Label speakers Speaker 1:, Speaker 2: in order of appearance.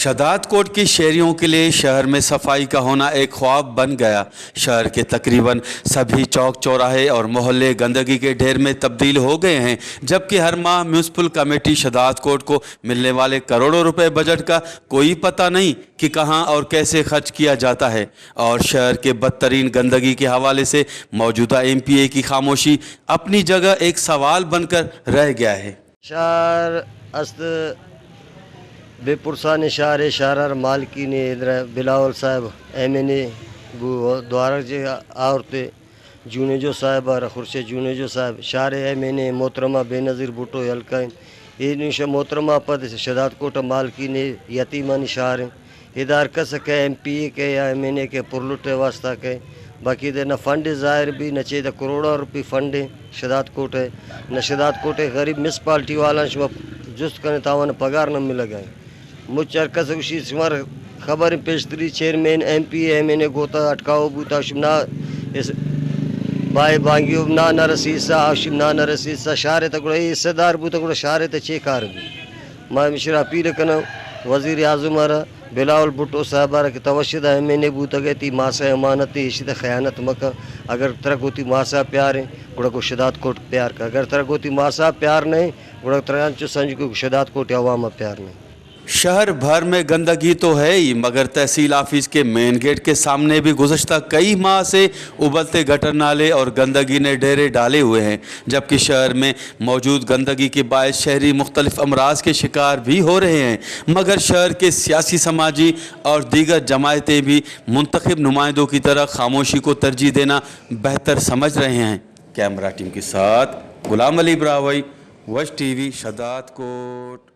Speaker 1: शदाद coat की शहरियों के लिए शहर में सफाई का होना एक ख्वाब बन गया। शहर के तकरीबन सभी चौक चौराहे और मोहल्ले गंदगी के ढेर में तब्दील हो गए हैं, जबकि हर माह म्यूनसिपल कमेटी शदाद कोट को मिलने वाले करोड़ों रुपए बजट का कोई पता नहीं कि कहां और कैसे खर्च किया जाता है। और शहर के बदतरीन गंदगी के हवाले से मौजूदा MPA की खामोशी अपनी जगह एक सवाल बनकर रह गया है।
Speaker 2: शहर अस्त बेपुरसान शहर शहर मालकी ने बिलावल साहब MNA द्वारा जे औरते जूने जो साहब और खुर्शे जूने जो साहब शहर MNA मोहतरमा बेनज़ीर भुट्टो हल्का ये निशा मोहतरमा पद शदाद कोट मालकी ने यतीमानी शहर इदार कस के MPA के या MNA के पुरलुटे वास्ता के बाकी दे न फंड ज़ाहिर भी न चाहिए करोड़ों रुपये फंड है शदाद कोट है न शदाद कोट है गरीब म्यूनसिपालिटी वाला जुस्त करने तावन पगार न मिल गए मुझे कस उसी सुमार खबर पेशतरी चेयरमैन MPA MNA गोता अटकाओ बूता शुमना इस बाय बांगियो ना न रसीसा आशिम ना न रसीसा शारे तक हिस्सेदार बूता को शारे ते चेकार भी मैं मिश्रा अपील कना वज़ीर आज़म बिलावल भुट्टो साहब के तवशद MNA बूता गए ती मासा अमानत इसी ख़यानत मक अगर तरह गोती मासा प्यार है गुड़ा को शदाद कोट प्यार का अगर तरह गोती मासा प्यार नहीं गुड़ा तरह चो संज को शदाद कोट अवामा प्यार नहीं।
Speaker 1: शहर भर में गंदगी तो है ही, मगर तहसील ऑफिस के मेन गेट के सामने भी गुज़श्ता कई माह से उबलते गटर नाले और गंदगी ने डेरे डाले हुए हैं, जबकि शहर में मौजूद गंदगी के बायस शहरी मुख्तलिफ अमराज के शिकार भी हो रहे हैं। मगर शहर के सियासी, समाजी और दीगर जमायतें भी मुंतखब नुमाइंदों की तरह खामोशी को तरजीह देना बेहतर समझ रहे हैं। कैमरा टीम के साथ गुलाम अली ब्रावई, वश TV, शदाद कोट।